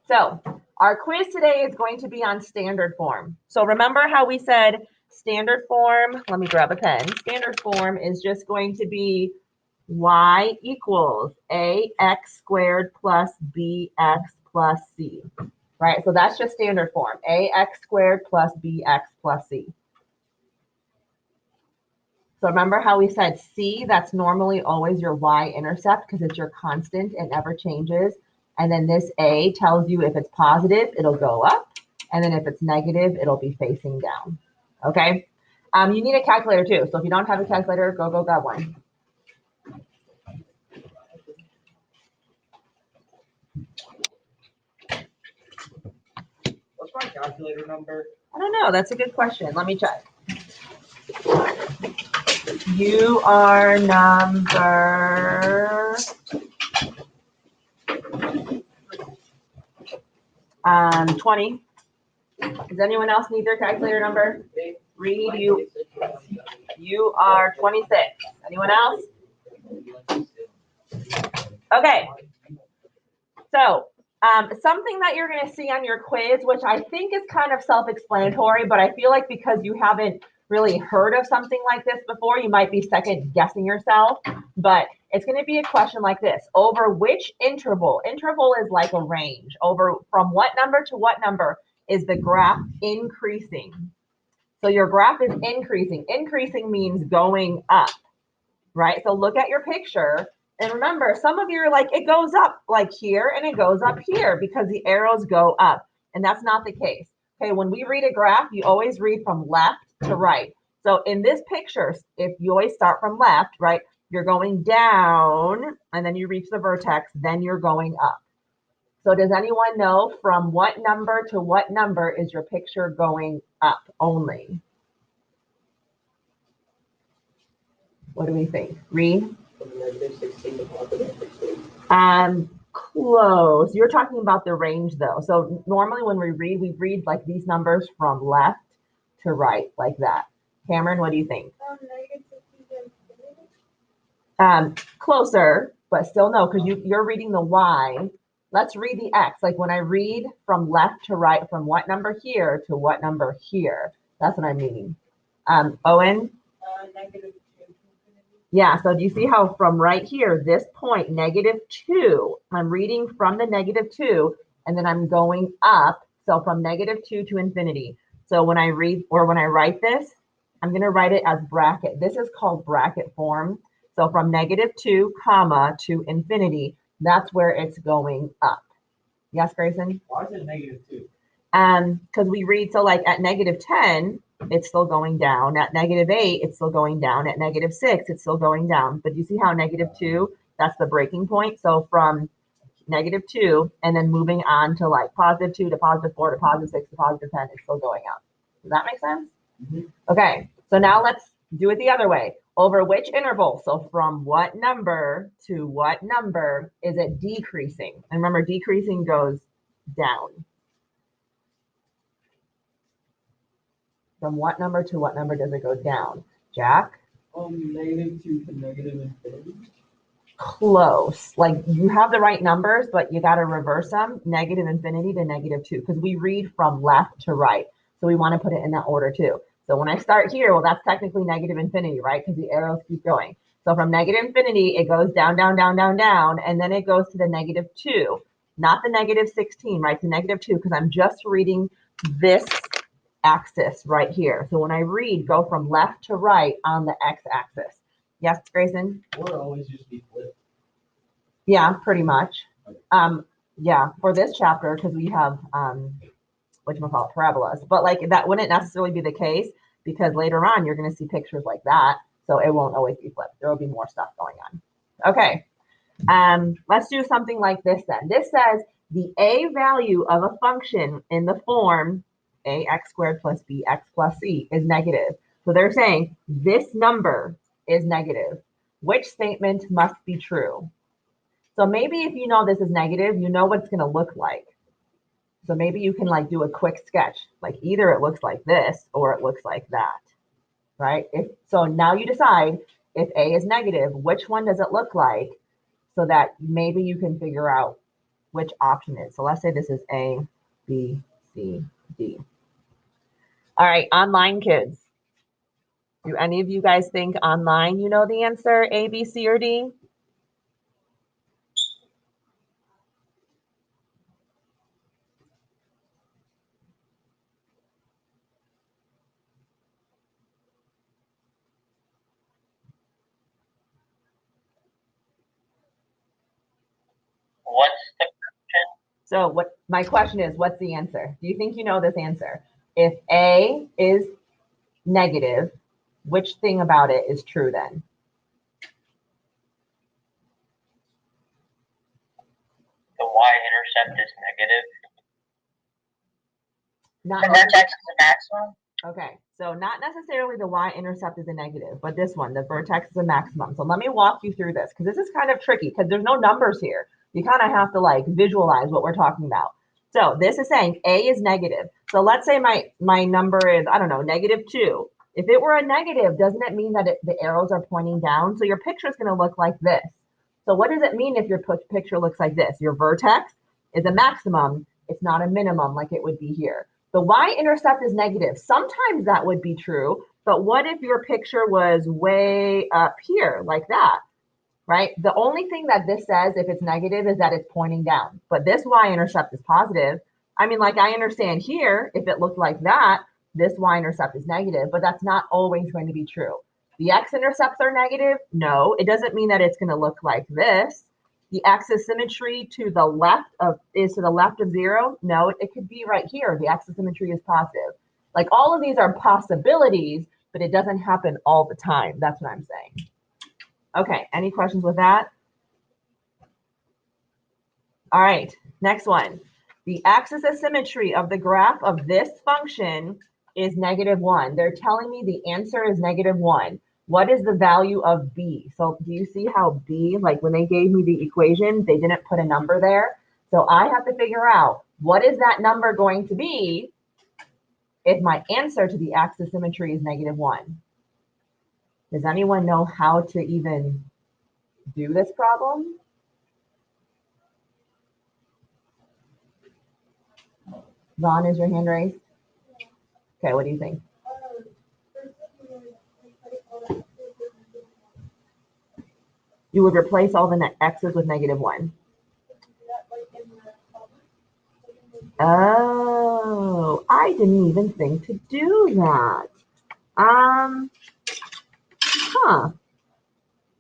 So our quiz today is going to be on standard form. So remember how we said standard form, let me grab a pen. Standard form is just going to be y equals ax squared plus bx plus c, right? So that's just standard form, ax squared plus bx plus c. So remember how we said c, that's normally always your y-intercept because it's your constant, it never changes. And then this a tells you if it's positive, it'll go up. And then if it's negative, it'll be facing down, okay? You need a calculator too. So if you don't have a calculator, go grab one. What's my calculator number? I don't know. That's a good question. Let me check. You are number 20. Does anyone else need their calculator number? Read, you are 26. Anyone else? Okay. So something that you're going to see on your quiz, which I think is kind of self-explanatory, but I feel like because you haven't really heard of something like this before, you might be second guessing yourself, but it's going to be a question like this. Over which interval is like a range, over from what number to what number is the graph increasing? So your graph is increasing. Increasing means going up, right? So look at your picture. And remember, some of you are like, it goes up like here and it goes up here because the arrows go up. And that's not the case. Okay, when we read a graph, you always read from left to right. So in this picture, if you always start from left, right, you're going down and then you reach the vertex, then you're going up. So does anyone know from what number to what number is your picture going up only? What do we think? Read. Close. You're talking about the range though. So normally when we read like these numbers from left to right, like that. Cameron, what do you think? Closer, but still no, because you're reading the Y. Let's read the X. Like when I read from left to right, from what number here to what number here. That's what I mean. Owen? -2. Yeah, so do you see how from right here, this point, -2, I'm reading from the -2, and then I'm going up. So from -2 to infinity. So when I read or when I write this, I'm going to write it as bracket. This is called bracket form. So from -2, comma, to infinity, that's where it's going up. Yes, Grayson? Why is it -2? Because we read, so like at -10, it's still going down. At -8, it's still going down. At -6, it's still going down. But you see how -2, that's the breaking point. So from -2 and then moving on to like +2 to +4 to +6 to +10, it's still going up. Does that make sense? Mm-hmm. Okay, so now let's do it the other way. Over which interval? So from what number to what number is it decreasing? And remember, decreasing goes down. From what number to what number does it go down? Jack? -2 to -infinity. Close. Like you have the right numbers, but you got to reverse them. -infinity to -2, because we read from left to right. So we want to put it in that order too. So when I start here, well, that's technically -infinity, right? Because the arrows keep going. So from -infinity, it goes down, down, down, down, down, and then it goes to the -2, not the -16, right? To -2, because I'm just reading this axis right here. So when I read, go from left to right on the x-axis. Yes, Grayson? Or always just be flipped. Yeah, pretty much. Yeah, for this chapter, because we have whatchamacallit, parabolas. But like that wouldn't necessarily be the case because later on you're going to see pictures like that. So it won't always be flipped. There will be more stuff going on. Okay. Let's do something like this then. This says the a value of a function in the form ax squared plus bx plus c is negative. So they're saying this number is negative. Which statement must be true? So maybe if you know this is negative, you know what it's going to look like. So maybe you can like do a quick sketch. Like either it looks like this or it looks like that, right? So now you decide if a is negative, which one does it look like so that maybe you can figure out which option is. So let's say this is A, B, C, D. All right, online kids. Do any of you guys think online you know the answer, A, B, C, or D? What's the question? So what my question is, what's the answer? Do you think you know this answer? If A is negative, which thing about it is true then? The y-intercept is negative. Not The vertex is the maximum. Okay, so not necessarily the y-intercept is a negative, but this one, the vertex is a maximum. So let me walk you through this because this is kind of tricky because there's no numbers here. You kind of have to like visualize what we're talking about. So this is saying A is negative. So let's say my number is, I don't know, -2. If it were a negative, doesn't it mean that the arrows are pointing down? So your picture is going to look like this. So what does it mean if your picture looks like this? Your vertex is a maximum. It's not a minimum like it would be here. The y-intercept is negative. Sometimes that would be true, but what if your picture was way up here like that, right? The only thing that this says if it's negative is that it's pointing down, but this y-intercept is positive. I mean, like I understand here, if it looked like that, this y-intercept is negative, but that's not always going to be true. The x-intercepts are negative. No, it doesn't mean that it's going to look like this. The axis symmetry to the left of is to the left of 0. No, it could be right here. The axis symmetry is positive. Like all of these are possibilities, but it doesn't happen all the time. That's what I'm saying. Okay, any questions with that? All right, next one. The axis of symmetry of the graph of this function is -1. They're telling me the answer is -1. What is the value of B? So do you see how B, like when they gave me the equation, they didn't put a number there. So I have to figure out what is that number going to be if my answer to the axis symmetry is -1. Does anyone know how to even do this problem? Vaughn, is your hand raised? Okay, what do you think? You would replace all the x's with -1. Oh, I didn't even think to do that.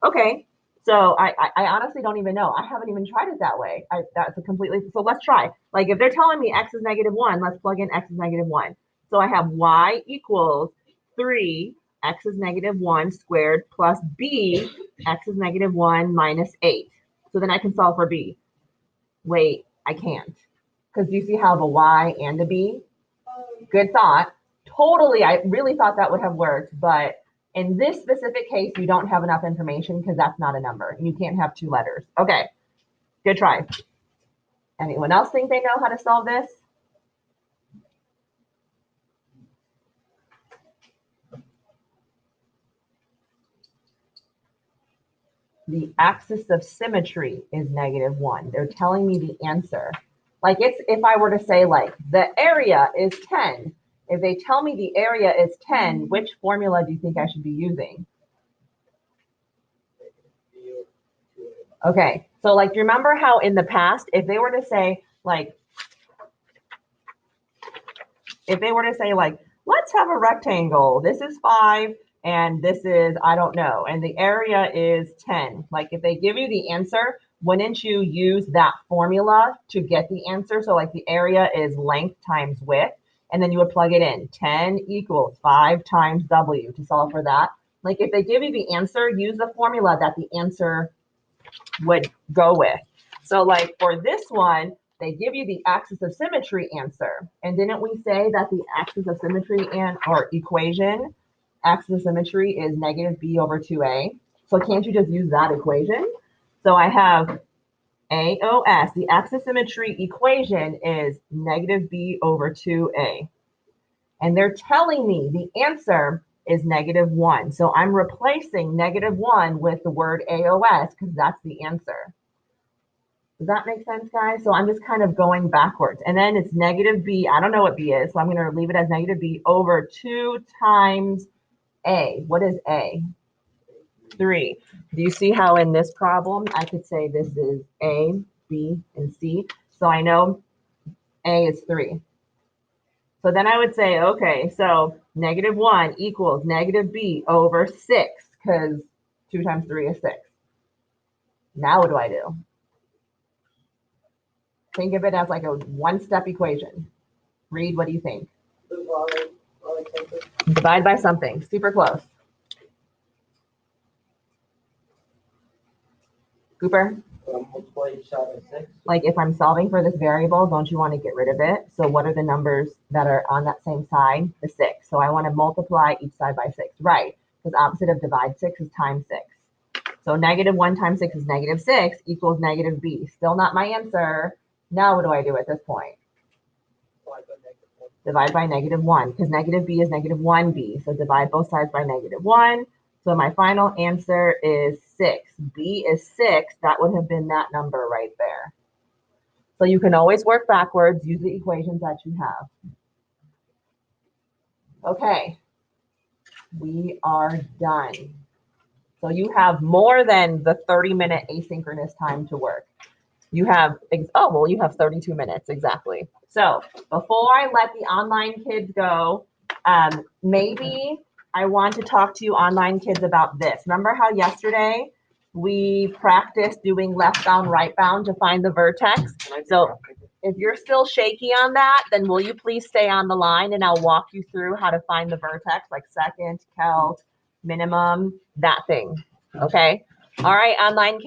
Okay. So I honestly don't even know. I haven't even tried it that way. That's a completely, so let's try. Like if they're telling me x is -1, let's plug in x is -1. So I have y equals 3, x is -1 squared plus b, x is -1 minus 8. So then I can solve for b. Wait, I can't. Because you see how the y and the b? Good thought. Totally, I really thought that would have worked, but in this specific case, you don't have enough information because that's not a number. You can't have 2 letters. Okay, good try. Anyone else think they know how to solve this? The axis of symmetry is -1. They're telling me the answer. Like it's if I were to say like the area is 10. If they tell me the area is 10, which formula do you think I should be using? Okay, so like, do you remember how in the past, if they were to say like, let's have a rectangle, this is 5, and this is, I don't know, and the area is 10. Like if they give you the answer, wouldn't you use that formula to get the answer? So like the area is length times width, and then you would plug it in. 10 equals 5 times W to solve for that. Like if they give you the answer, use the formula that the answer would go with. So like for this one, they give you the axis of symmetry answer. And didn't we say that the axis of symmetry or equation, axis of symmetry is -b/2a? So can't you just use that equation? So I have AOS, the axis of symmetry equation is -b/2a. And they're telling me the answer is -1. So I'm replacing -1 with the word AOS because that's the answer. Does that make sense, guys? So I'm just kind of going backwards. And then it's negative b. I don't know what b is, so I'm going to leave it as negative b over 2 times a. What is a? 3. Do you see how in this problem I could say this is a, b, and c? So I know a is 3. So then I would say, okay, so negative 1 equals negative b over 6, because 2 times 3 is 6. Now what do I do? Think of it as like a one-step equation. Read, what do you think? Divide by something. Super close. Cooper? Multiply each side by 6. Like if I'm solving for this variable, don't you want to get rid of it? So what are the numbers that are on that same side? The 6. So I want to multiply each side by 6. Right, because opposite of divide 6 is times 6. So negative 1 times 6 is negative 6 equals negative b. Still not my answer. Now what do I do at this point? Divide by negative 1, because negative b is negative 1b. So divide both sides by negative 1. So my final answer is 6. B is 6. That would have been that number right there. So you can always work backwards, use the equations that you have. Okay, we are done. So you have more than the 30-minute asynchronous time to work. You have, oh, well, you have 32 minutes, exactly. So before I let the online kids go, maybe I want to talk to you online kids about this. Remember how yesterday we practiced doing left bound, right bound to find the vertex? So if you're still shaky on that, then will you please stay on the line and I'll walk you through how to find the vertex, like second, count, minimum, that thing, okay? All right, online kids.